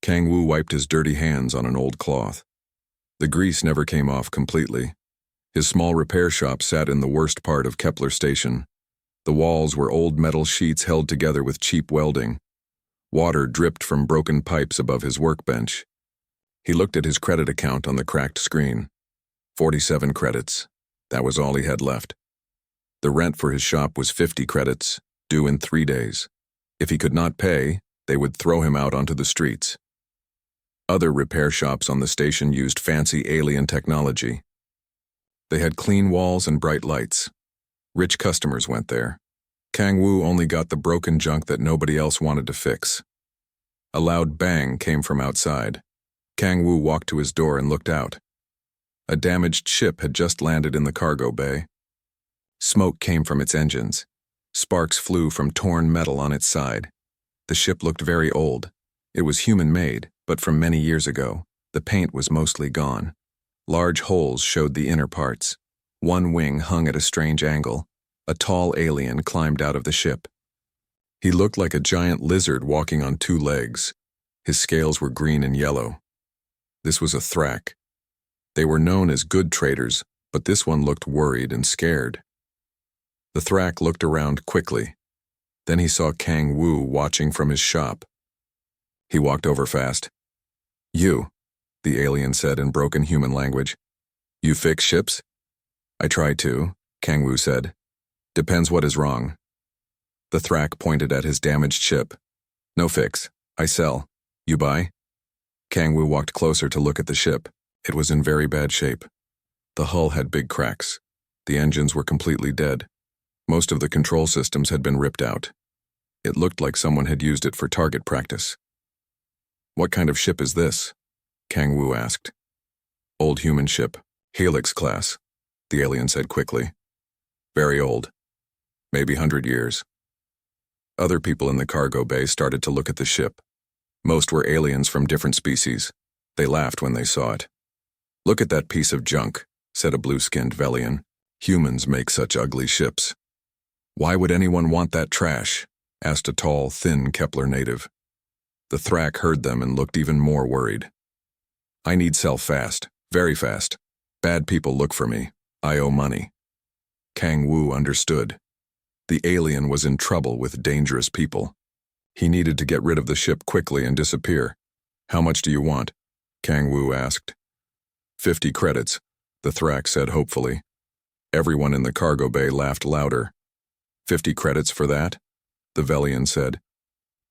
Kang Wu wiped his dirty hands on an old cloth. The grease never came off completely. His small repair shop sat in the worst part of Kepler Station. The walls were old metal sheets held together with cheap welding. Water dripped from broken pipes above his workbench. He looked at his credit account on the cracked screen. 47 credits. That was all he had left. The rent for his shop was 50 credits, due in 3 days. If he could not pay, they would throw him out onto the streets. Other repair shops on the station used fancy alien technology. They had clean walls and bright lights. Rich customers went there. Kang Wu only got the broken junk that nobody else wanted to fix. A loud bang came from outside. Kang Wu walked to his door and looked out. A damaged ship had just landed in the cargo bay. Smoke came from its engines. Sparks flew from torn metal on its side. The ship looked very old. It was human-made, but from many years ago. The paint was mostly gone. Large holes showed the inner parts. One wing hung at a strange angle. A tall alien climbed out of the ship. He looked like a giant lizard walking on 2 legs. His scales were green and yellow. This was a Thrak. They were known as good traders, but this one looked worried and scared. The Thrak looked around quickly. Then he saw Kang Wu watching from his shop. He walked over fast. "You," the alien said in broken human language. "You fix ships?" "I try to," Kang Wu said. "Depends what is wrong." The Thrak pointed at his damaged ship. "No fix. I sell. You buy?" Kang Wu walked closer to look at the ship. It was in very bad shape. The hull had big cracks. The engines were completely dead. Most of the control systems had been ripped out. It looked like someone had used it for target practice. "What kind of ship is this?" Kang Wu asked. "Old human ship, Helix class," the alien said quickly. "Very old. Maybe 100 years." Other people in the cargo bay started to look at the ship. Most were aliens from different species. They laughed when they saw it. "Look at that piece of junk," said a blue-skinned Velian. "Humans make such ugly ships." "Why would anyone want that trash?" asked a tall, thin Kepler native. The Thrak heard them and looked even more worried. "I need sell fast, very fast. Bad people look for me. I owe money." Kang Wu understood. The alien was in trouble with dangerous people. He needed to get rid of the ship quickly and disappear. "How much do you want?" Kang Wu asked. 50 credits, the Thrak said hopefully. Everyone in the cargo bay laughed louder. 50 credits for that? The Velian said.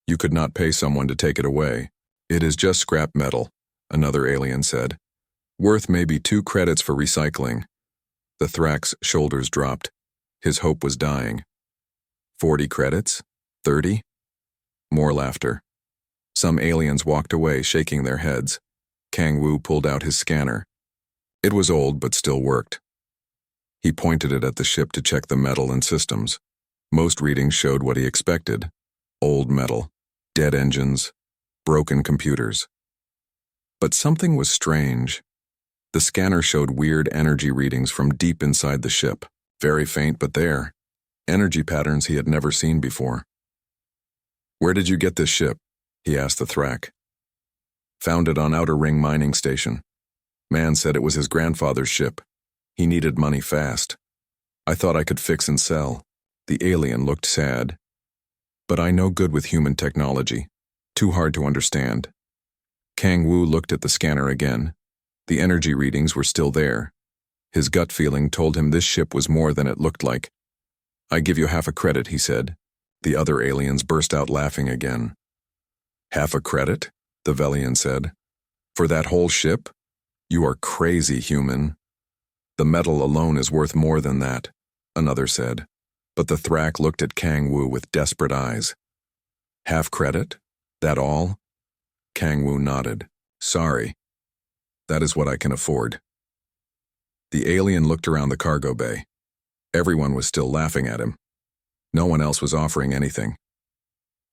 "You could not pay someone to take it away. It is just scrap metal," another alien said. "Worth maybe 2 credits for recycling." The Thrak's shoulders dropped. His hope was dying. 40 credits? 30? More laughter. Some aliens walked away, shaking their heads. Kang Wu pulled out his scanner. It was old, but still worked. He pointed it at the ship to check the metal and systems. Most readings showed what he expected. Old metal, dead engines, broken computers. But something was strange. The scanner showed weird energy readings from deep inside the ship. Very faint, but there. Energy patterns he had never seen before. "Where did you get this ship?" he asked the Thrak. "Found it on Outer Ring mining station. Man said it was his grandfather's ship. He needed money fast. I thought I could fix and sell." The alien looked sad. "But I no good with human technology. Too hard to understand." Kang Wu looked at the scanner again. The energy readings were still there. His gut feeling told him this ship was more than it looked like. "I give you half a credit," he said. The other aliens burst out laughing again. "Half a credit?" the Velian said. "For that whole ship? You are crazy, human." "The metal alone is worth more than that," another said. But the Thrak looked at Kang Wu with desperate eyes. "Half credit? That all?" Kang Wu nodded. "Sorry. That is what I can afford." The alien looked around the cargo bay. Everyone was still laughing at him. No one else was offering anything.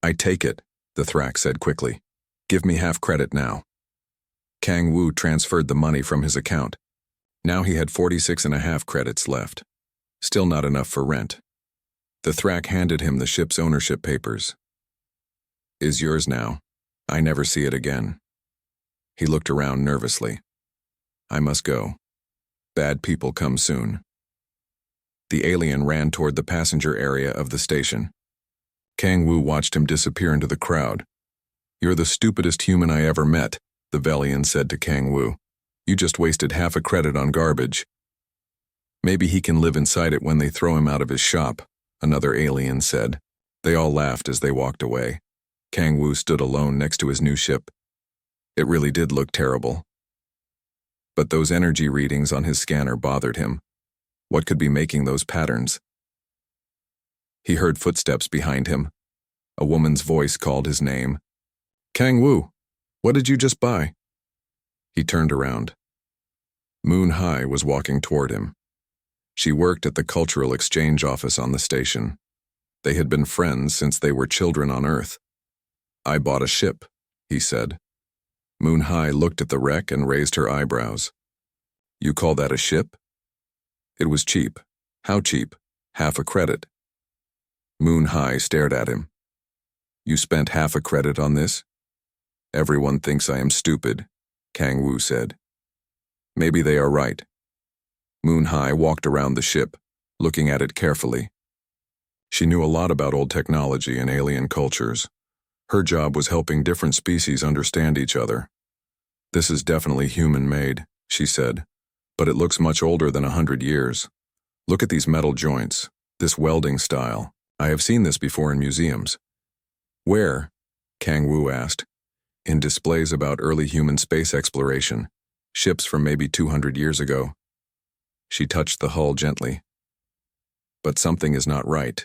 "I take it," the Thrak said quickly. "Give me half credit now." Kang Wu transferred the money from his account. Now he had 46.5 credits left. Still not enough for rent. The Thrak handed him the ship's ownership papers. "Is yours now. I never see it again." He looked around nervously. I must go. Bad people come soon. The alien ran toward the passenger area of the station. Kang Wu watched him disappear into the crowd. You're the stupidest human I ever met, the Velian said to Kang Wu. You just wasted half a credit on garbage. Maybe he can live inside it when they throw him out of his shop, another alien said. They all laughed as they walked away. Kang Wu stood alone next to his new ship. It really did look terrible. But those energy readings on his scanner bothered him. What could be making those patterns? He heard footsteps behind him. A woman's voice called his name. Kang Wu, what did you just buy? He turned around. Moon Hai was walking toward him. She worked at the cultural exchange office on the station. They had been friends since they were children on Earth. I bought a ship, he said. Moon Hai looked at the wreck and raised her eyebrows. You call that a ship? It was cheap. How cheap? Half a credit. Moon Hai stared at him. You spent half a credit on this? Everyone thinks I am stupid, Kang Wu said. Maybe they are right. Moon Hai walked around the ship, looking at it carefully. She knew a lot about old technology and alien cultures. Her job was helping different species understand each other. This is definitely human-made, she said, but it looks much older than 100 years. Look at these metal joints, this welding style. I have seen this before in museums. Where? Kang Wu asked. In displays about early human space exploration, ships from maybe 200 years ago. She touched the hull gently. But something is not right.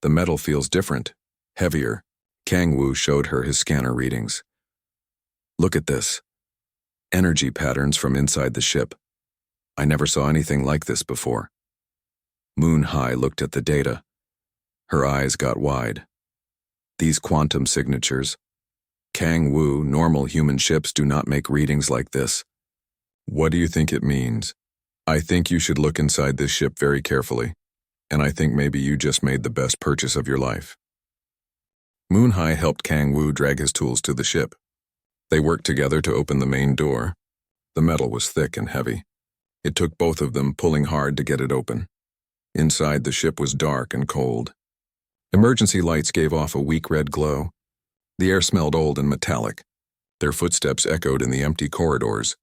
The metal feels different, heavier. Kang Wu showed her his scanner readings. Look at this. Energy patterns from inside the ship. I never saw anything like this before. Moon Hai looked at the data. Her eyes got wide. These quantum signatures. Kang Wu, normal human ships do not make readings like this. What do you think it means? I think you should look inside this ship very carefully, and I think maybe you just made the best purchase of your life. Moon Hai helped Kang Wu drag his tools to the ship. They worked together to open the main door. The metal was thick and heavy. It took both of them pulling hard to get it open. Inside, the ship was dark and cold. Emergency lights gave off a weak red glow. The air smelled old and metallic. Their footsteps echoed in the empty corridors.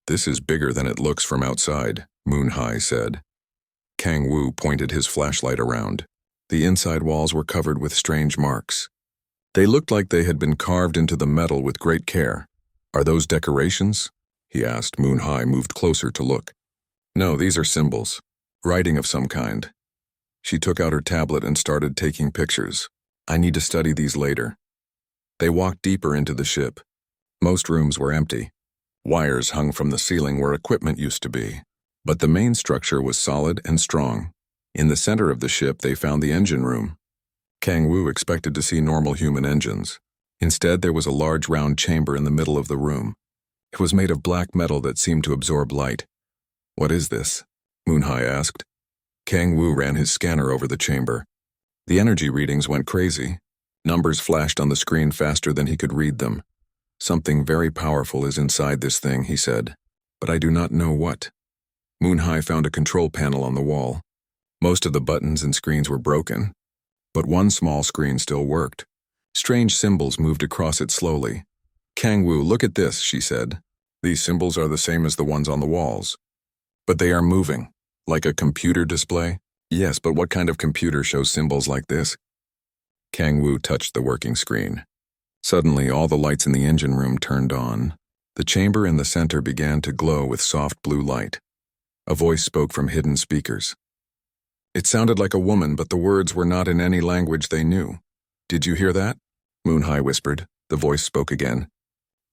This is bigger than it looks from outside, Moon Hai said. Kang Wu pointed his flashlight around. The inside walls were covered with strange marks. They looked like they had been carved into the metal with great care. Are those decorations? He asked. Moon Hai moved closer to look. No, these are symbols. Writing of some kind. She took out her tablet and started taking pictures. I need to study these later. They walked deeper into the ship. Most rooms were empty. Wires hung from the ceiling where equipment used to be. But the main structure was solid and strong. In the center of the ship, they found the engine room. Kang Wu expected to see normal human engines. Instead, there was a large round chamber in the middle of the room. It was made of black metal that seemed to absorb light. What is this? Moon Hai asked. Kang Wu ran his scanner over the chamber. The energy readings went crazy. Numbers flashed on the screen faster than he could read them. Something very powerful is inside this thing, he said. But I do not know what. Moon Hai found a control panel on the wall. Most of the buttons and screens were broken. But one small screen still worked. Strange symbols moved across it slowly. Kang Wu, look at this, she said. These symbols are the same as the ones on the walls. But they are moving, like a computer display. Yes, but what kind of computer shows symbols like this? Kang Wu touched the working screen. Suddenly, all the lights in the engine room turned on. The chamber in the center began to glow with soft blue light. A voice spoke from hidden speakers. It sounded like a woman, but the words were not in any language they knew. Did you hear that? Moon Hai whispered. The voice spoke again.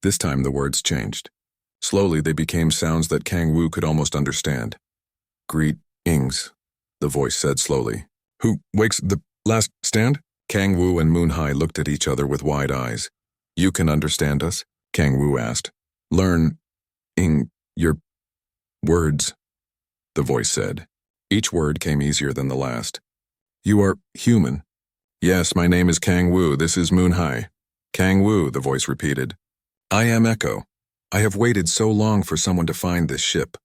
This time the words changed. Slowly they became sounds that Kang Wu could almost understand. Greet-ings, the voice said slowly. Who wakes the last stand? Kang Wu and Moon Hai looked at each other with wide eyes. You can understand us? Kang Wu asked. Learn-ing your words, the voice said. Each word came easier than the last. You are human. Yes, my name is Kang Wu. This is Moon Hai. Kang Wu, the voice repeated. I am Echo. I have waited so long for someone to find this ship.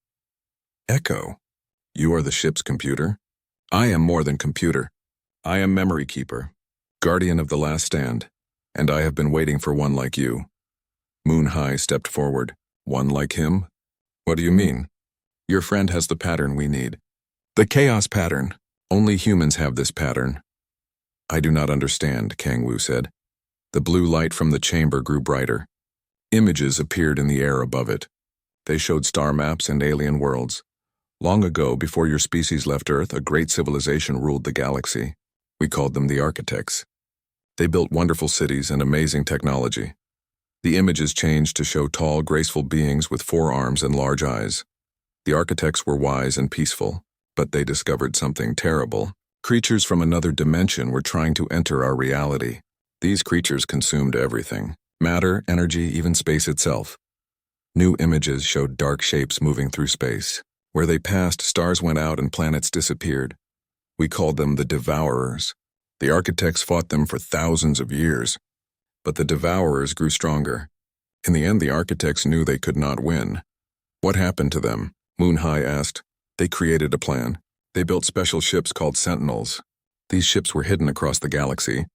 Echo, you are the ship's computer? I am more than computer. I am memory keeper, guardian of the last stand, and I have been waiting for one like you. Moon High stepped forward. One like him? What do you mean? Your friend has the pattern we need. The chaos pattern. Only humans have this pattern. I do not understand, Kang Wu said. The blue light from the chamber grew brighter. Images appeared in the air above it. They showed star maps and alien worlds. Long ago, before your species left Earth, a great civilization ruled the galaxy. We called them the Architects. They built wonderful cities and amazing technology. The images changed to show tall, graceful beings with 4 arms and large eyes. The Architects were wise and peaceful, but they discovered something terrible. Creatures from another dimension were trying to enter our reality. These creatures consumed everything: matter, energy, even space itself. New images showed dark shapes moving through space. Where they passed, stars went out and planets disappeared. We called them the Devourers. The Architects fought them for thousands of years, but the Devourers grew stronger. In the end, the Architects knew they could not win. What happened to them? Moon High asked. They created a plan. They built special ships called Sentinels. These ships were hidden across the galaxy.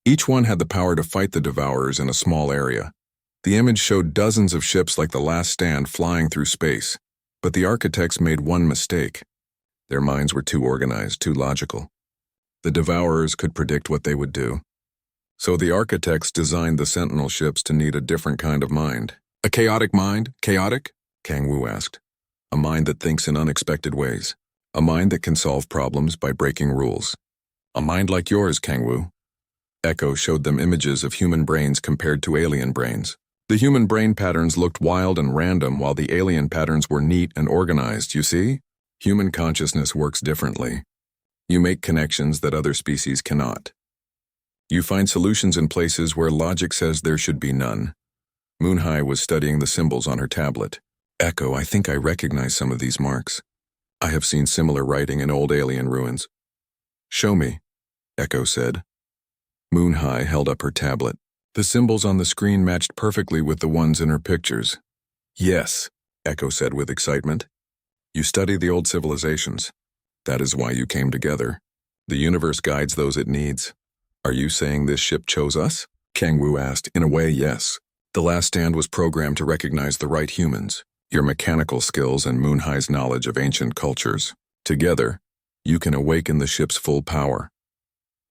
Each one had the power to fight the Devourers in a small area. The image showed dozens of ships like the Last Stand flying through space. But the Architects made one mistake. Their minds were too organized, too logical. The Devourers could predict what they would do. So the Architects designed the Sentinel ships to need a different kind of mind. A chaotic mind? Chaotic? Kang Wu asked. A mind that thinks in unexpected ways. A mind that can solve problems by breaking rules. A mind like yours, Kang Wu. Echo showed them images of human brains compared to alien brains. The human brain patterns looked wild and random, while the alien patterns were neat and organized, you see? Human consciousness works differently. You make connections that other species cannot. You find solutions in places where logic says there should be none. Moon High was studying the symbols on her tablet. Echo, I think I recognize some of these marks. I have seen similar writing in old alien ruins. Show me, Echo said. Moon High held up her tablet. The symbols on the screen matched perfectly with the ones in her pictures. Yes, Echo said with excitement. You study the old civilizations. That is why you came together. The universe guides those it needs. Are you saying this ship chose us? Kang Wu asked. In a way, yes. The Last Stand was programmed to recognize the right humans, your mechanical skills and Moon High's knowledge of ancient cultures. Together, you can awaken the ship's full power.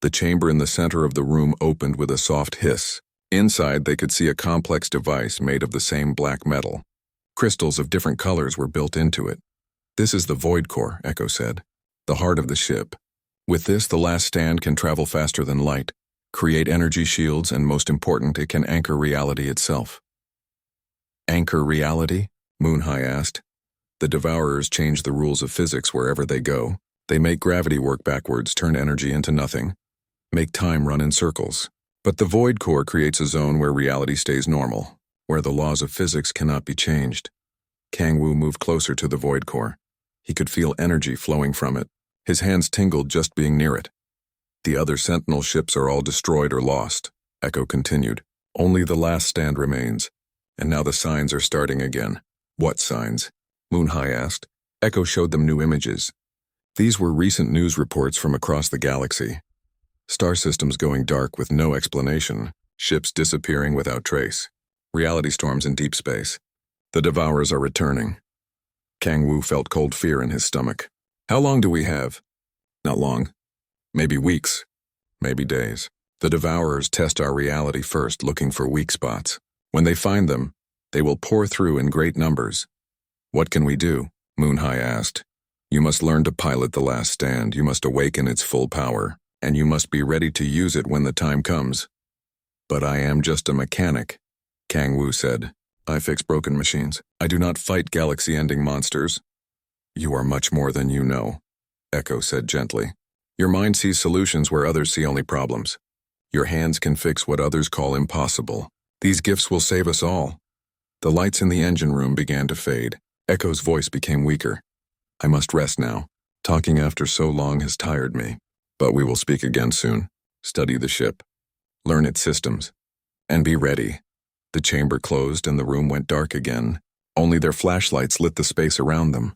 The chamber in the center of the room opened with a soft hiss. Inside, they could see a complex device made of the same black metal. Crystals of different colors were built into it. This is the Void Core, Echo said, the heart of the ship. With this, the Last Stand can travel faster than light, create energy shields, and most important, it can anchor reality itself. Anchor reality? Moon High asked. The Devourers change the rules of physics wherever they go. They make gravity work backwards, turn energy into nothing, make time run in circles. But the Void Core creates a zone where reality stays normal, where the laws of physics cannot be changed. Kang Wu moved closer to the Void Core. He could feel energy flowing from it. His hands tingled just being near it. The other Sentinel ships are all destroyed or lost, Echo continued. Only the Last Stand remains. And now the signs are starting again. What signs? Moon High asked. Echo showed them new images. These were recent news reports from across the galaxy. Star systems going dark with no explanation, ships disappearing without trace, reality storms in deep space. The Devourers are returning. Kang Wu felt cold fear in his stomach. How long do we have? Not long. Maybe weeks. Maybe days. The Devourers test our reality first, looking for weak spots. When they find them, they will pour through in great numbers. What can we do? Moon High asked. You must learn to pilot the Last Stand. You must awaken its full power. And you must be ready to use it when the time comes. But I am just a mechanic, Kang Wu said. I fix broken machines. I do not fight galaxy-ending monsters. You are much more than you know, Echo said gently. Your mind sees solutions where others see only problems. Your hands can fix what others call impossible. These gifts will save us all. The lights in the engine room began to fade. Echo's voice became weaker. I must rest now. Talking after so long has tired me. But we will speak again soon. Study the ship. Learn its systems. And be ready. The chamber closed and the room went dark again. Only their flashlights lit the space around them.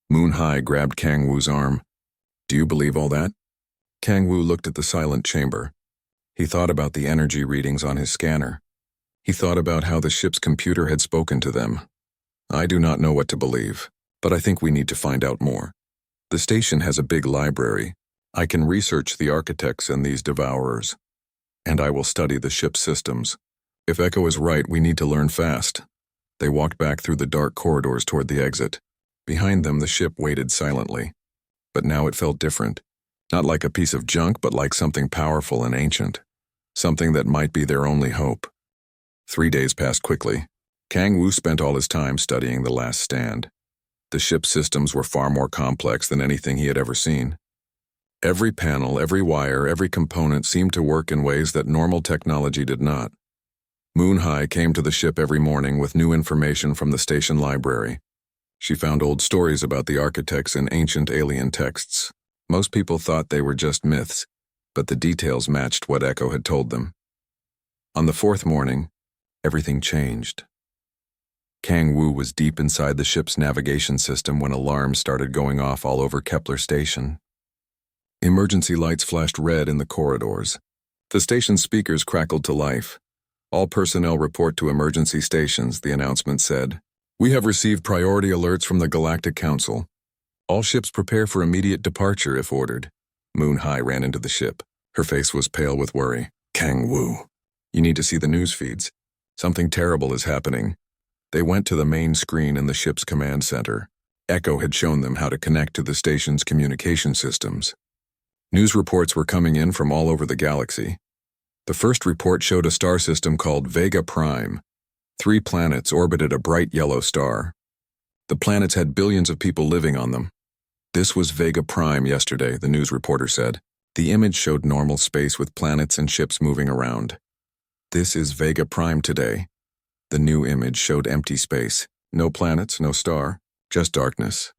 Moon High grabbed Kang Wu's arm. "Do you believe all that?" Kang Wu looked at the silent chamber. He thought about the energy readings on his scanner. He thought about how the ship's computer had spoken to them. "I do not know what to believe, but I think we need to find out more. The station has a big library. I can research the architects and these devourers. And I will study the ship's systems. If Echo is right, we need to learn fast." They walked back through the dark corridors toward the exit. Behind them, the ship waited silently. But now it felt different. Not like a piece of junk, but like something powerful and ancient. Something that might be their only hope. 3 days passed quickly. Kang Wu spent all his time studying the last stand. The ship's systems were far more complex than anything he had ever seen. Every panel, every wire, every component seemed to work in ways that normal technology did not. Moon High came to the ship every morning with new information from the station library. She found old stories about the architects in ancient alien texts. Most people thought they were just myths, but the details matched what Echo had told them. On the 4th morning, everything changed. Kang Wu was deep inside the ship's navigation system when alarms started going off all over Kepler Station. Emergency lights flashed red in the corridors. The station's speakers crackled to life. "All personnel report to emergency stations," the announcement said. "We have received priority alerts from the Galactic Council. All ships prepare for immediate departure if ordered." Moon High ran into the ship. Her face was pale with worry. "Kang Wu, you need to see the news feeds. Something terrible is happening." They went to the main screen in the ship's command center. Echo had shown them how to connect to the station's communication systems. News reports were coming in from all over the galaxy. The first report showed a star system called Vega Prime. 3 planets orbited a bright yellow star. The planets had billions of people living on them. "This was Vega Prime yesterday," the news reporter said. The image showed normal space with planets and ships moving around. "This is Vega Prime today." The new image showed empty space. No planets, no star, just darkness.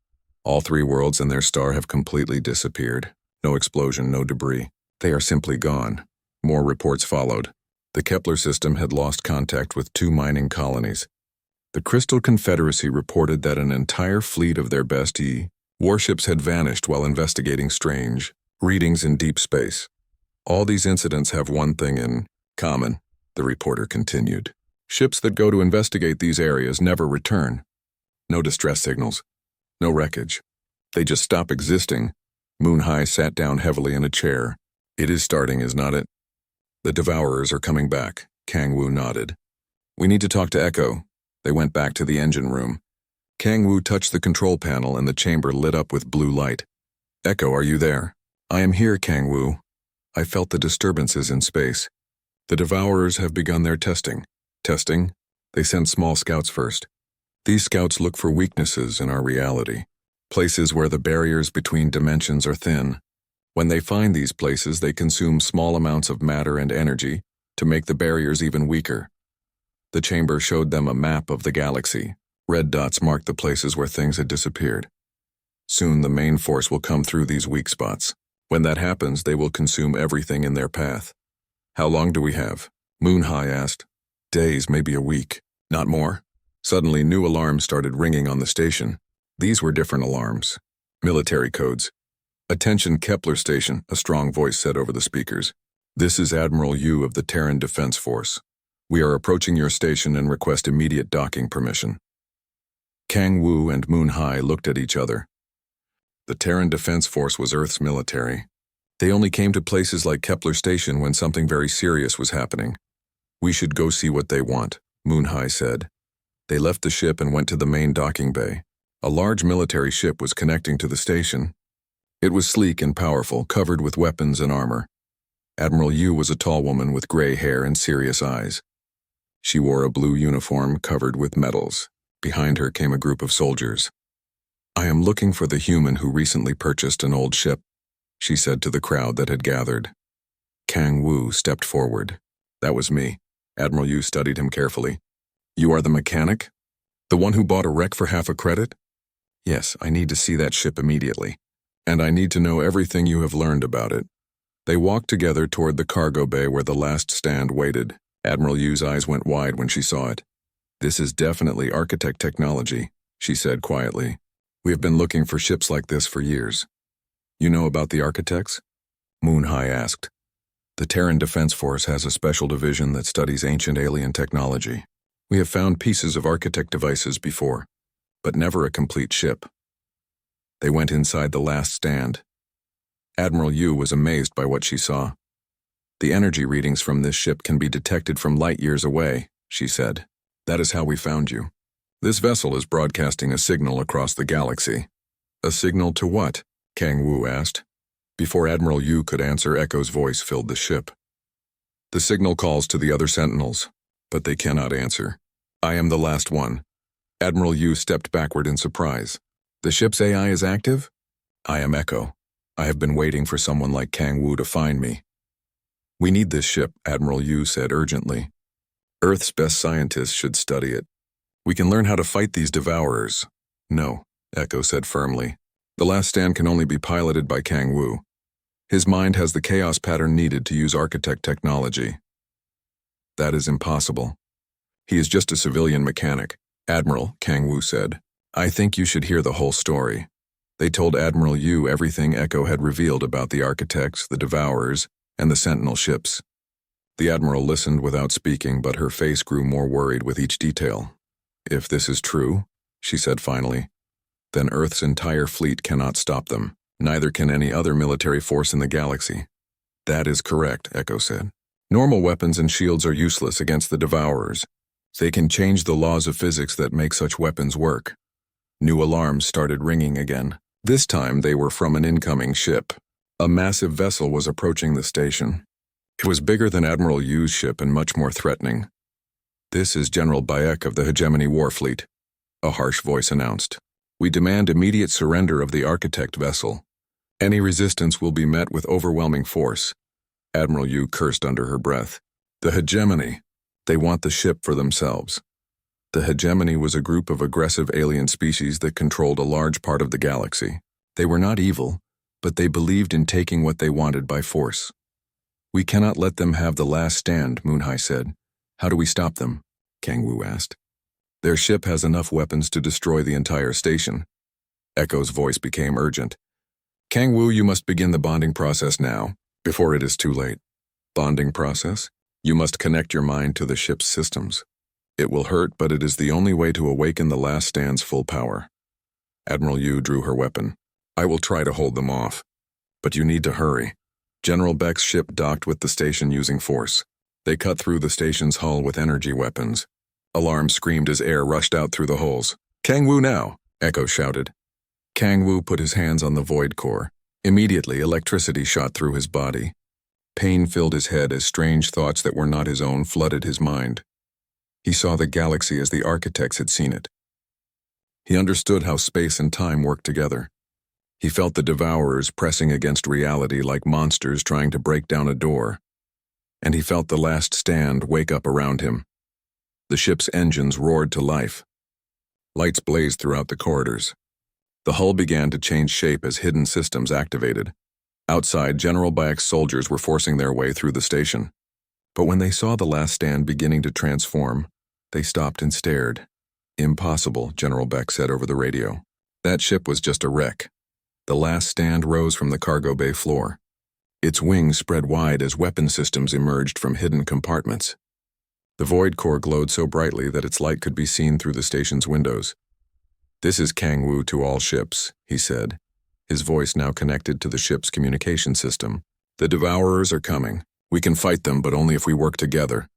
All 3 worlds and their star have completely disappeared. No explosion, no debris. They are simply gone. More reports followed. The Kepler system had lost contact with 2 mining colonies. The Crystal Confederacy reported that an entire fleet of their best warships had vanished while investigating strange readings in deep space. "All these incidents have one thing in common," the reporter continued. "Ships that go to investigate these areas never return. No distress signals, no wreckage. They just stop existing." Moon High sat down heavily in a chair. "It is starting, is not it?" "The Devourers are coming back," Kang Wu nodded. "We need to talk to Echo." They went back to the engine room. Kang Wu touched the control panel and the chamber lit up with blue light. "Echo, are you there?" "I am here, Kang Wu." "I felt the disturbances in space. The Devourers have begun their testing." "Testing?" "They send small scouts first. These scouts look for weaknesses in our reality, places where the barriers between dimensions are thin. When they find these places, they consume small amounts of matter and energy to make the barriers even weaker." The chamber showed them a map of the galaxy. Red dots marked the places where things had disappeared. "Soon the main force will come through these weak spots. When that happens, they will consume everything in their path." "How long do we have?" Moon High asked. "Days, maybe a week. Not more." Suddenly, new alarms started ringing on the station. These were different alarms. Military codes. "Attention Kepler Station," a strong voice said over the speakers. "This is Admiral Yu of the Terran Defense Force. We are approaching your station and request immediate docking permission." Kang Wu and Moon High looked at each other. The Terran Defense Force was Earth's military. They only came to places like Kepler Station when something very serious was happening. "We should go see what they want," Moon High said. They left the ship and went to the main docking bay. A large military ship was connecting to the station. It was sleek and powerful, covered with weapons and armor. Admiral Yu was a tall woman with gray hair and serious eyes. She wore a blue uniform covered with medals. Behind her came a group of soldiers. "I am looking for the human who recently purchased an old ship," she said to the crowd that had gathered. Kang Wu stepped forward. "That was me." Admiral Yu studied him carefully. "You are the mechanic? The one who bought a wreck for half a credit?" "Yes, I need to see that ship immediately. And I need to know everything you have learned about it." They walked together toward the cargo bay where the last stand waited. Admiral Yu's eyes went wide when she saw it. "This is definitely architect technology," she said quietly. "We have been looking for ships like this for years." "You know about the architects?" Moon High asked. "The Terran Defense Force has a special division that studies ancient alien technology. We have found pieces of architect devices before, but never a complete ship." They went inside the last stand. Admiral Yu was amazed by what she saw. "The energy readings from this ship can be detected from light years away," she said. "That is how we found you. This vessel is broadcasting a signal across the galaxy." "A signal to what?" Kang Wu asked. Before Admiral Yu could answer, Echo's voice filled the ship. "The signal calls to the other sentinels, but they cannot answer. I am the last one." Admiral Yu stepped backward in surprise. "The ship's AI is active?" "I am Echo. I have been waiting for someone like Kang Wu to find me." "We need this ship," Admiral Yu said urgently. "Earth's best scientists should study it. We can learn how to fight these devourers." "No," Echo said firmly. "The last stand can only be piloted by Kang Wu. His mind has the chaos pattern needed to use architect technology." "That is impossible. He is just a civilian mechanic." "Admiral," Kang Wu said, "I think you should hear the whole story." They told Admiral Yu everything Echo had revealed about the architects, the devourers, and the sentinel ships. The Admiral listened without speaking, but her face grew more worried with each detail. "If this is true," she said finally, "then Earth's entire fleet cannot stop them. Neither can any other military force in the galaxy." "That is correct," Echo said. "Normal weapons and shields are useless against the devourers. They can change the laws of physics that make such weapons work." New alarms started ringing again. This time they were from an incoming ship. A massive vessel was approaching the station. It was bigger than Admiral Yu's ship and much more threatening. "This is General Bayek of the Hegemony Warfleet," a harsh voice announced. "We demand immediate surrender of the architect vessel. Any resistance will be met with overwhelming force." Admiral Yu cursed under her breath. "The Hegemony. They want the ship for themselves." The Hegemony was a group of aggressive alien species that controlled a large part of the galaxy. They were not evil, but they believed in taking what they wanted by force. "We cannot let them have the last stand," Moon High said. "How do we stop them?" Kang Wu asked. "Their ship has enough weapons to destroy the entire station." Echo's voice became urgent. "Kang Wu, you must begin the bonding process now, before it is too late." "Bonding process? You must connect your mind to the ship's systems. It will hurt, but it is the only way to awaken the last stand's full power." Admiral Yu drew her weapon. "I will try to hold them off. But you need to hurry." General Beck's ship docked with the station using force. They cut through the station's hull with energy weapons. Alarms screamed as air rushed out through the holes. "Kang Wu now!" Echo shouted. Kang Wu put his hands on the void core. Immediately, electricity shot through his body. Pain filled his head as strange thoughts that were not his own flooded his mind. He saw the galaxy as the architects had seen it. He understood how space and time worked together. He felt the devourers pressing against reality like monsters trying to break down a door. And he felt the last stand wake up around him. The ship's engines roared to life. Lights blazed throughout the corridors. The hull began to change shape as hidden systems activated. Outside, General Bayek's soldiers were forcing their way through the station. But when they saw the last stand beginning to transform, they stopped and stared. "Impossible," General Beck said over the radio. That ship was just a wreck. The last stand rose from the cargo bay floor. Its wings spread wide as weapon systems emerged from hidden compartments. The void core glowed so brightly that its light could be seen through the station's windows. "This is Kang Wu to all ships," he said, his voice now connected to the ship's communication system. "The devourers are coming. We can fight them, but only if we work together."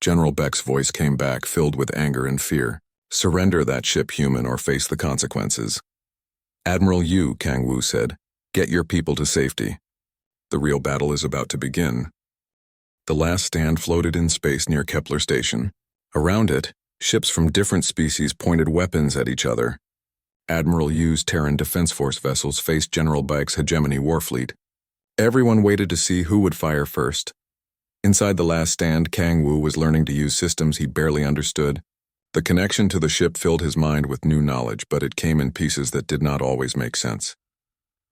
General Beck's voice came back, filled with anger and fear. "Surrender that ship, human, or face the consequences." "Admiral Yu," Kang Wu said, "get your people to safety. The real battle is about to begin." The last stand floated in space near Kepler Station. Around it, ships from different species pointed weapons at each other. Admiral Yu's Terran Defense Force vessels faced General Bayek's Hegemony Warfleet. Everyone waited to see who would fire first. Inside the last stand, Kang Wu was learning to use systems he barely understood. The connection to the ship filled his mind with new knowledge, but it came in pieces that did not always make sense.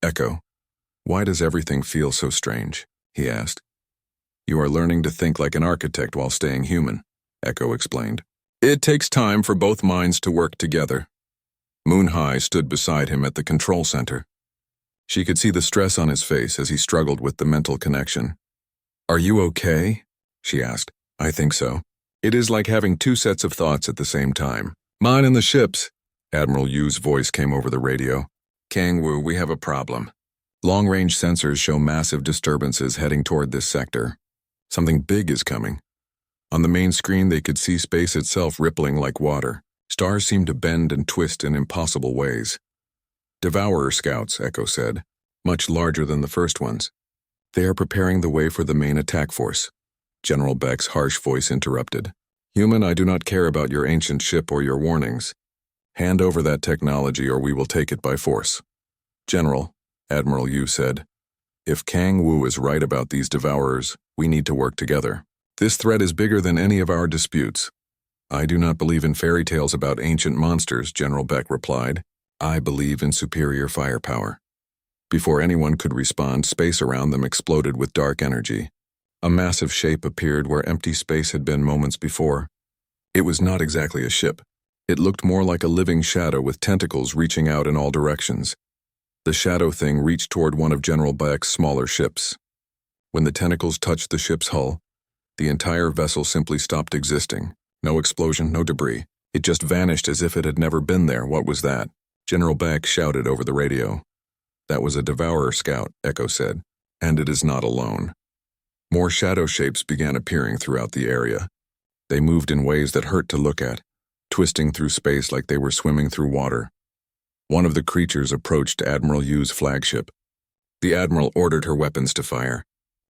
"Echo, why does everything feel so strange?" he asked. You are learning to think like an architect while staying human, Echo explained. It takes time for both minds to work together. Moon High stood beside him at the control center. She could see the stress on his face as he struggled with the mental connection. Are you okay? She asked. I think so. It is like having two sets of thoughts at the same time. Mine and the ship's. Admiral Yu's voice came over the radio. Kang-woo, we have a problem. Long-range sensors show massive disturbances heading toward this sector. Something big is coming. On the main screen, they could see space itself rippling like water. Stars seemed to bend and twist in impossible ways. Devourer scouts, Echo said, much larger than the first ones. They are preparing the way for the main attack force. General Beck's harsh voice interrupted. Human, I do not care about your ancient ship or your warnings. Hand over that technology or we will take it by force. General, Admiral Yu said, if Kang-woo is right about these devourers, we need to work together. This threat is bigger than any of our disputes. I do not believe in fairy tales about ancient monsters, General Beck replied. I believe in superior firepower. Before anyone could respond, space around them exploded with dark energy. A massive shape appeared where empty space had been moments before. It was not exactly a ship. It looked more like a living shadow with tentacles reaching out in all directions. The shadow thing reached toward one of General Beck's smaller ships. When the tentacles touched the ship's hull, the entire vessel simply stopped existing. No explosion, no debris. It just vanished as if it had never been there. What was that? General Beck shouted over the radio. That was a Devourer scout, Echo said, and it is not alone. More shadow shapes began appearing throughout the area. They moved in ways that hurt to look at, twisting through space like they were swimming through water. One of the creatures approached Admiral Yu's flagship. The Admiral ordered her weapons to fire.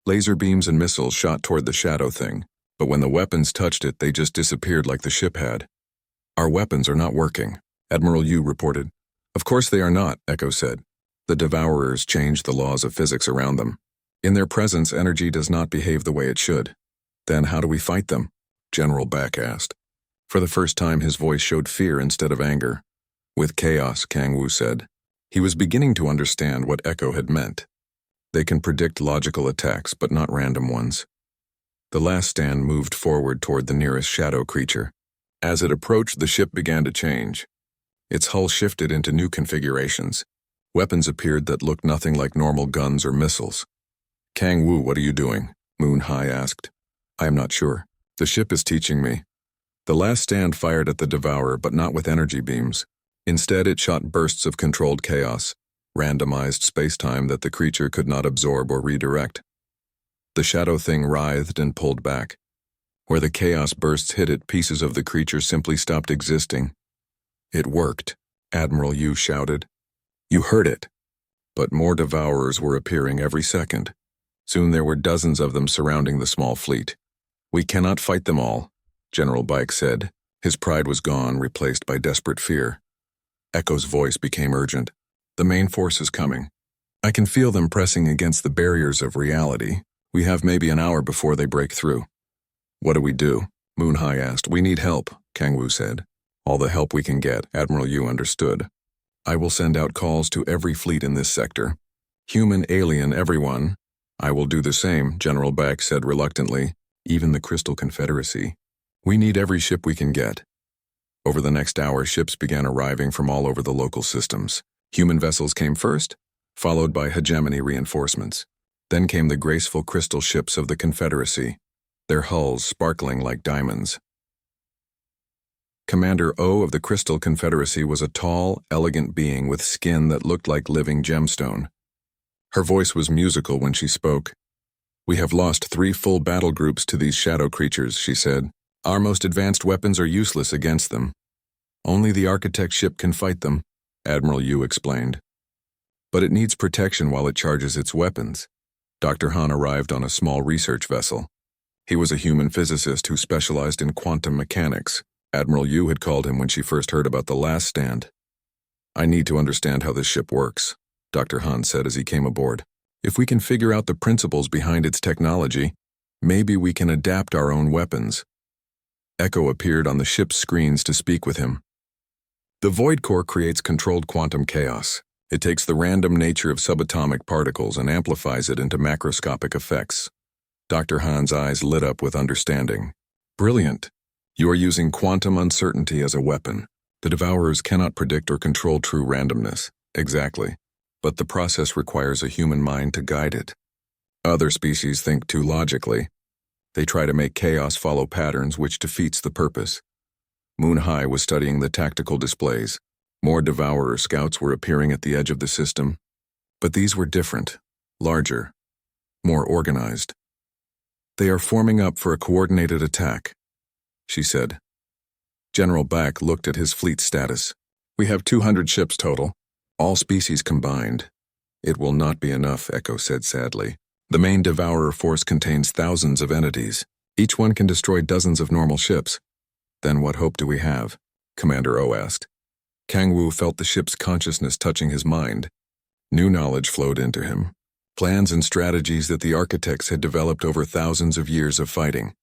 Laser beams and missiles shot toward the shadow thing, but when the weapons touched it, they just disappeared like the ship had. Our weapons are not working, Admiral Yu reported. Of course they are not, Echo said. The Devourers changed the laws of physics around them. In their presence, energy does not behave the way it should. Then how do we fight them? General Beck asked. For the first time, his voice showed fear instead of anger. With chaos, Kang-woo said. He was beginning to understand what Echo had meant. They can predict logical attacks, but not random ones. The last stand moved forward toward the nearest shadow creature. As it approached, the ship began to change. Its hull shifted into new configurations. Weapons appeared that looked nothing like normal guns or missiles. Kang-woo, what are you doing? Moon High asked. I am not sure. The ship is teaching me. The last stand fired at the Devourer, but not with energy beams. Instead, it shot bursts of controlled chaos, randomized space-time that the creature could not absorb or redirect. The shadow thing writhed and pulled back. Where the chaos bursts hit it, pieces of the creature simply stopped existing. It worked, Admiral Yu shouted. You heard it. But more Devourers were appearing every second. Soon there were dozens of them surrounding the small fleet. We cannot fight them all, General Beck said. His pride was gone, replaced by desperate fear. Echo's voice became urgent. The main force is coming. I can feel them pressing against the barriers of reality. We have maybe an hour before they break through. What do we do? Moon High asked. We need help, Kang-woo said. All the help we can get, Admiral Yu understood. I will send out calls to every fleet in this sector. Human, alien, everyone. I will do the same, General Beck said reluctantly. Even the Crystal Confederacy. We need every ship we can get. Over the next hour, ships began arriving from all over the local systems. Human vessels came first, followed by hegemony reinforcements. Then came the graceful crystal ships of the Confederacy, their hulls sparkling like diamonds. Commander O of the Crystal Confederacy was a tall, elegant being with skin that looked like living gemstone. Her voice was musical when she spoke. We have lost 3 full battle groups to these shadow creatures, she said. Our most advanced weapons are useless against them. Only the Architect ship can fight them, Admiral Yu explained. But it needs protection while it charges its weapons. Dr. Han arrived on a small research vessel. He was a human physicist who specialized in quantum mechanics. Admiral Yu had called him when she first heard about the last stand. I need to understand how this ship works, Dr. Han said as he came aboard. If we can figure out the principles behind its technology, maybe we can adapt our own weapons. Echo appeared on the ship's screens to speak with him. The Void Core creates controlled quantum chaos. It takes the random nature of subatomic particles and amplifies it into macroscopic effects. Dr. Han's eyes lit up with understanding. Brilliant. You are using quantum uncertainty as a weapon. The Devourers cannot predict or control true randomness. Exactly. But the process requires a human mind to guide it. Other species think too logically. They try to make chaos follow patterns, which defeats the purpose. Moon High was studying the tactical displays. More Devourer scouts were appearing at the edge of the system. But these were different, larger, more organized. They are forming up for a coordinated attack, she said. General Back looked at his fleet status. We have 200 ships total, all species combined. It will not be enough, Echo said sadly. The main Devourer force contains thousands of entities. Each one can destroy dozens of normal ships. Then what hope do we have? Commander O asked. Kang Wu felt the ship's consciousness touching his mind. New knowledge flowed into him. Plans and strategies that the architects had developed over thousands of years of fighting.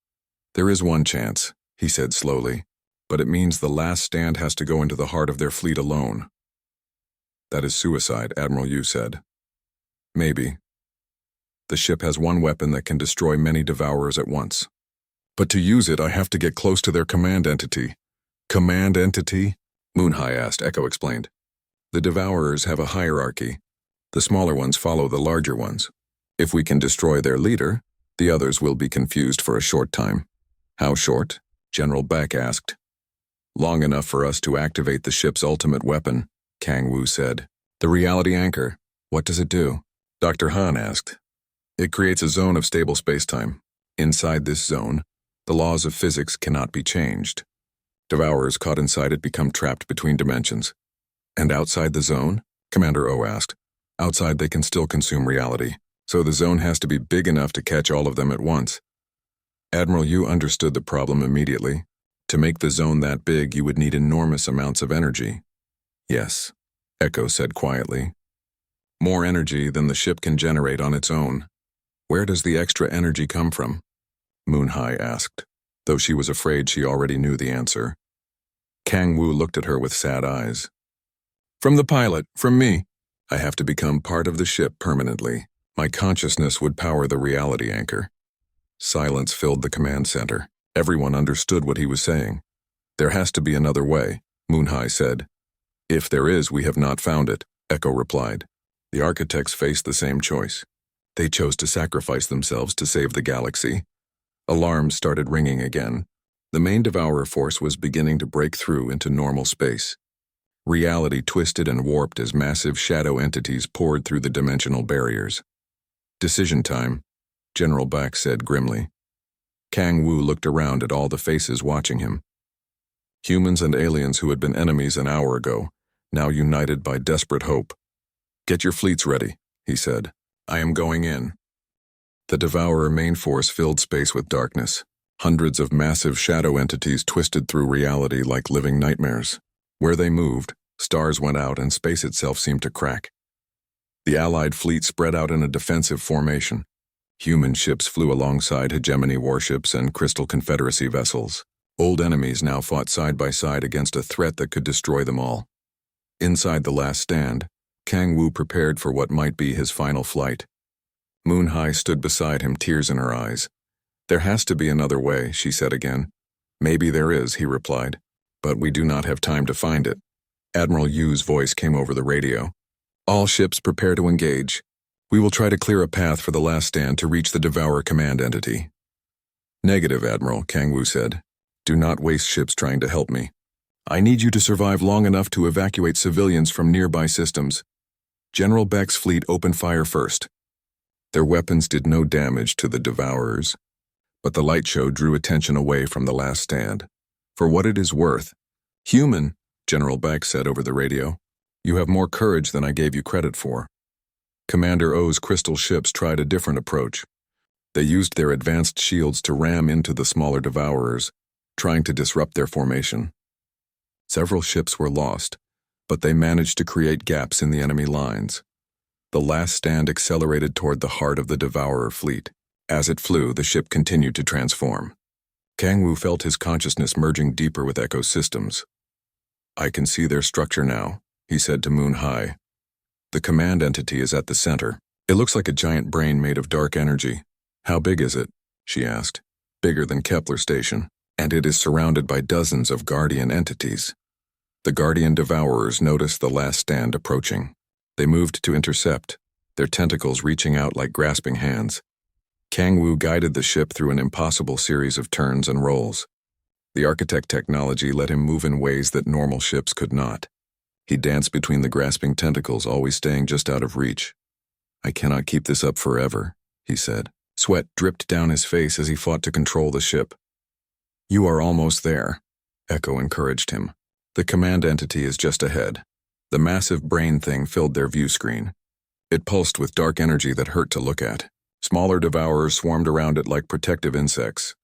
There is one chance, he said slowly, but it means the last stand has to go into the heart of their fleet alone. That is suicide, Admiral Yu said. Maybe. The ship has one weapon that can destroy many Devourers at once. But to use it, I have to get close to their command entity. Command entity? Moon High asked, Echo explained. The Devourers have a hierarchy. The smaller ones follow the larger ones. If we can destroy their leader, the others will be confused for a short time. How short? General Beck asked. Long enough for us to activate the ship's ultimate weapon, Kang Wu said. The reality anchor. What does it do? Dr. Han asked. It creates a zone of stable spacetime. Inside this zone, the laws of physics cannot be changed. Devourers caught inside it become trapped between dimensions. And outside the zone? Commander O asked. Outside they can still consume reality, so the zone has to be big enough to catch all of them at once. Admiral Yu understood the problem immediately. To make the zone that big, you would need enormous amounts of energy. Yes, Echo said quietly. More energy than the ship can generate on its own. Where does the extra energy come from? Moon High asked, though she was afraid she already knew the answer. Kang Wu looked at her with sad eyes. From the pilot, from me. I have to become part of the ship permanently. My consciousness would power the reality anchor. Silence filled the command center. Everyone understood what he was saying. There has to be another way, Moon High said. If there is, we have not found it, Echo replied. The architects faced the same choice. They chose to sacrifice themselves to save the galaxy. Alarms started ringing again. The main Devourer force was beginning to break through into normal space. Reality twisted and warped as massive shadow entities poured through the dimensional barriers. Decision time, General Back said grimly. Kang Wu looked around at all the faces watching him. Humans and aliens who had been enemies an hour ago, now united by desperate hope. Get your fleets ready, he said. I am going in. The Devourer main force filled space with darkness. Hundreds of massive shadow entities twisted through reality like living nightmares. Where they moved, stars went out and space itself seemed to crack. The Allied fleet spread out in a defensive formation. Human ships flew alongside hegemony warships and Crystal Confederacy vessels. Old enemies now fought side by side against a threat that could destroy them all. Inside the last stand, Kang Wu prepared for what might be his final flight. Moon High stood beside him, tears in her eyes. There has to be another way, she said again. Maybe there is, he replied. But we do not have time to find it. Admiral Yu's voice came over the radio. All ships prepare to engage. We will try to clear a path for the last stand to reach the Devourer command entity. Negative, Admiral, Kang Wu said. Do not waste ships trying to help me. I need you to survive long enough to evacuate civilians from nearby systems. General Beck's fleet opened fire first. Their weapons did no damage to the Devourers, but the light show drew attention away from the last stand. For what it is worth, human, General Beck said over the radio, you have more courage than I gave you credit for. Commander O's crystal ships tried a different approach. They used their advanced shields to ram into the smaller Devourers, trying to disrupt their formation. Several ships were lost, but they managed to create gaps in the enemy lines. The last stand accelerated toward the heart of the Devourer fleet. As it flew, the ship continued to transform. Kang Wu felt his consciousness merging deeper with Echo's systems. I can see their structure now, he said to Moon High. The command entity is at the center. It looks like a giant brain made of dark energy. How big is it? she asked. Bigger than Kepler Station, and it is surrounded by dozens of Guardian entities. The Guardian Devourers noticed the last stand approaching. They moved to intercept, their tentacles reaching out like grasping hands. Kang Wu guided the ship through an impossible series of turns and rolls. The architect technology let him move in ways that normal ships could not. He danced between the grasping tentacles, always staying just out of reach. "I cannot keep this up forever," he said. Sweat dripped down his face as he fought to control the ship. "You are almost there," Echo encouraged him. "The command entity is just ahead." The massive brain thing filled their view screen. It pulsed with dark energy that hurt to look at. Smaller devourers swarmed around it like protective insects.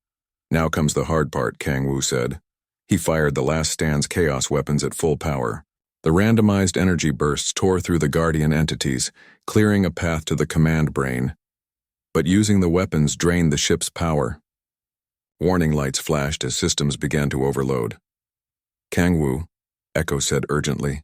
"Now comes the hard part," Kang Wu said. He fired the last stand's chaos weapons at full power. The randomized energy bursts tore through the Guardian entities, clearing a path to the command brain. But using the weapons drained the ship's power. Warning lights flashed as systems began to overload. "Kang Wu," Echo said urgently.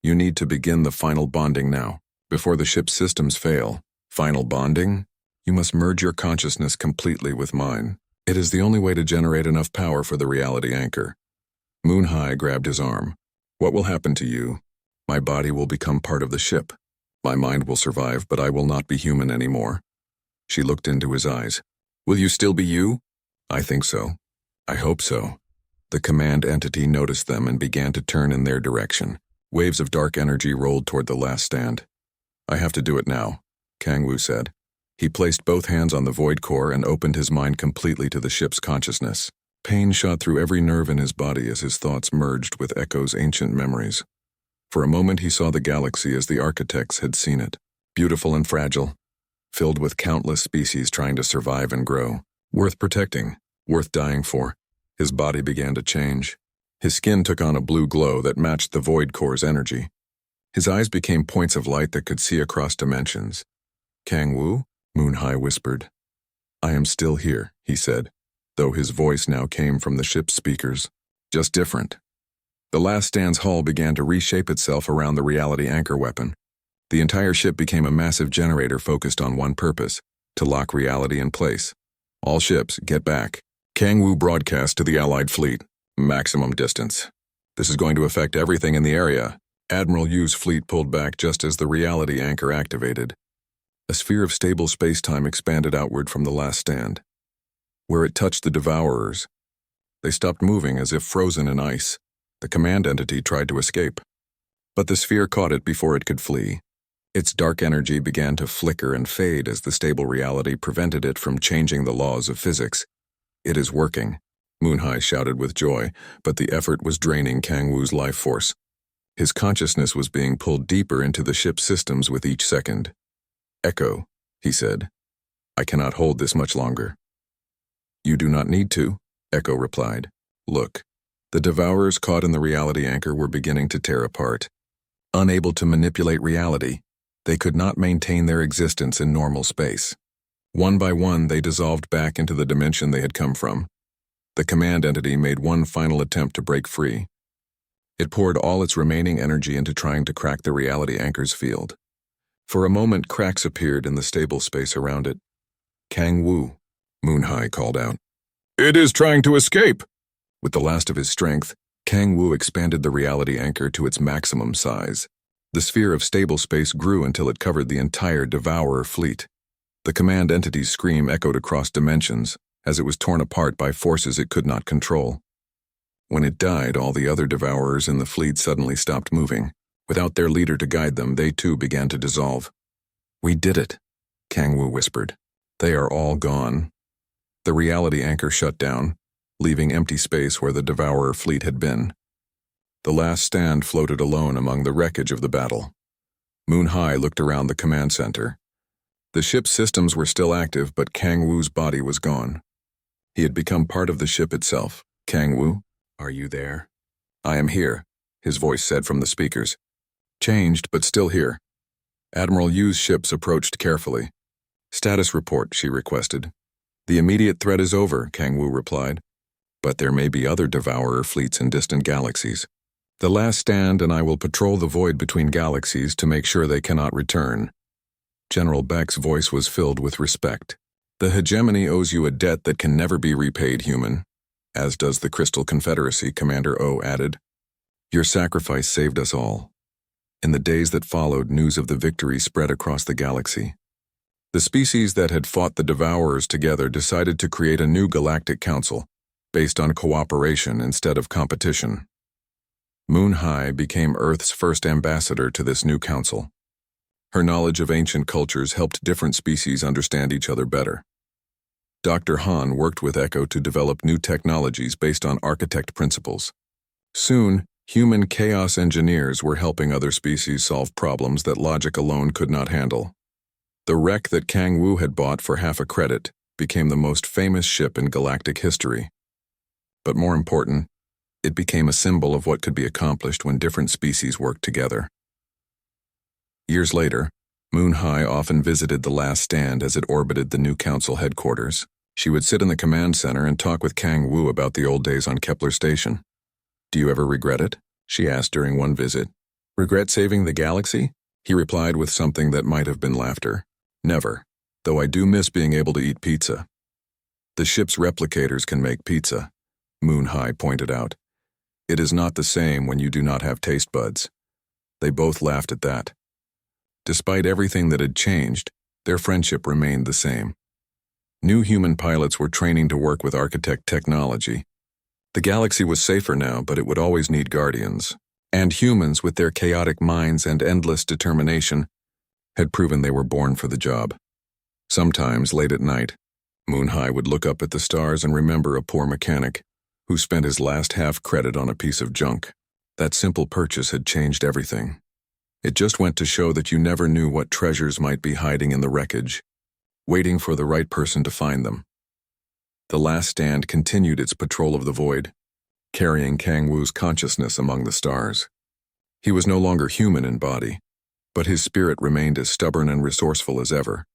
"You need to begin the final bonding now, before the ship's systems fail." "Final bonding? You must merge your consciousness completely with mine. It is the only way to generate enough power for the reality anchor." Moon High grabbed his arm. "What will happen to you? My body will become part of the ship. My mind will survive, but I will not be human anymore." She looked into his eyes. "Will you still be you?" "I think so. I hope so." The command entity noticed them and began to turn in their direction. Waves of dark energy rolled toward the last stand. "I have to do it now," Kang Wu said. He placed both hands on the void core and opened his mind completely to the ship's consciousness. Pain shot through every nerve in his body as his thoughts merged with Echo's ancient memories. For a moment he saw the galaxy as the architects had seen it, beautiful and fragile, filled with countless species trying to survive and grow. Worth protecting, worth dying for. His body began to change. His skin took on a blue glow that matched the void core's energy. His eyes became points of light that could see across dimensions. "Kang Wu?" Moon High whispered. "I am still here," he said, though his voice now came from the ship's speakers. Just different. The last stand's hull began to reshape itself around the reality anchor weapon. The entire ship became a massive generator focused on one purpose: to lock reality in place. "All ships, get back." Kang Wu broadcast to the Allied fleet. "Maximum distance. This is going to affect everything in the area." Admiral Yu's fleet pulled back just as the reality anchor activated. A sphere of stable space-time expanded outward from the last stand. Where it touched the Devourers, they stopped moving as if frozen in ice. The command entity tried to escape, but the sphere caught it before it could flee. Its dark energy began to flicker and fade as the stable reality prevented it from changing the laws of physics. "It is working," Moon High shouted with joy, but the effort was draining Kang Wu's life force. His consciousness was being pulled deeper into the ship's systems with each second. "Echo," he said, "I cannot hold this much longer." "You do not need to," Echo replied. "Look." The Devourers caught in the reality anchor were beginning to tear apart. Unable to manipulate reality, they could not maintain their existence in normal space. One by one, they dissolved back into the dimension they had come from. The command entity made one final attempt to break free. It poured all its remaining energy into trying to crack the reality anchor's field. For a moment, cracks appeared in the stable space around it. "Kang Wu," Moon High called out. "It is trying to escape!" With the last of his strength, Kang Wu expanded the reality anchor to its maximum size. The sphere of stable space grew until it covered the entire Devourer fleet. The command entity's scream echoed across dimensions as it was torn apart by forces it could not control. When it died, all the other Devourers in the fleet suddenly stopped moving. Without their leader to guide them, they too began to dissolve. "We did it," Kang Wu whispered. "They are all gone." The reality anchor shut down, leaving empty space where the Devourer fleet had been. The last stand floated alone among the wreckage of the battle. Moon High looked around the command center. The ship's systems were still active, but Kang Wu's body was gone. He had become part of the ship itself. "Kang Wu, are you there?" "I am here," his voice said from the speakers. "Changed, but still here." Admiral Yu's ships approached carefully. "Status report," she requested. "The immediate threat is over," Kang Wu replied. "But there may be other Devourer fleets in distant galaxies. The last stand and I will patrol the void between galaxies to make sure they cannot return." General Beck's voice was filled with respect. The hegemony owes you a debt that can never be repaid, human, as does the Crystal Confederacy, Commander O added. Your sacrifice saved us all. In the days that followed, news of the victory spread across the galaxy. The species that had fought the Devourers together decided to create a new galactic council, based on cooperation instead of competition. Moon High became Earth's first ambassador to this new council. Her knowledge of ancient cultures helped different species understand each other better. Dr. Han worked with Echo to develop new technologies based on architect principles. Soon, human chaos engineers were helping other species solve problems that logic alone could not handle. The wreck that Kang Wu had bought for half a credit became the most famous ship in galactic history. But more important, it became a symbol of what could be accomplished when different species worked together. Years later, Moon High often visited the Last Stand as it orbited the new council headquarters. She would sit in the command center and talk with Kang Wu about the old days on Kepler Station. "Do you ever regret it?" she asked during one visit. "Regret saving the galaxy?" He replied with something that might have been laughter. "Never, though I do miss being able to eat pizza." "The ship's replicators can make pizza," Moon High pointed out. "It is not the same when you do not have taste buds." They both laughed at that. Despite everything that had changed, their friendship remained the same. New human pilots were training to work with architect technology. The galaxy was safer now, but it would always need guardians. And humans, with their chaotic minds and endless determination, had proven they were born for the job. Sometimes, late at night, Moon High would look up at the stars and remember a poor mechanic who spent his last half credit on a piece of junk. That simple purchase had changed everything. It just went to show that you never knew what treasures might be hiding in the wreckage, waiting for the right person to find them. The Last Stand continued its patrol of the void, carrying Kang Wu's consciousness among the stars. He was no longer human in body, but his spirit remained as stubborn and resourceful as ever.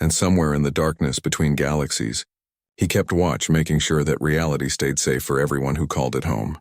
And somewhere in the darkness between galaxies, he kept watch, making sure that reality stayed safe for everyone who called it home.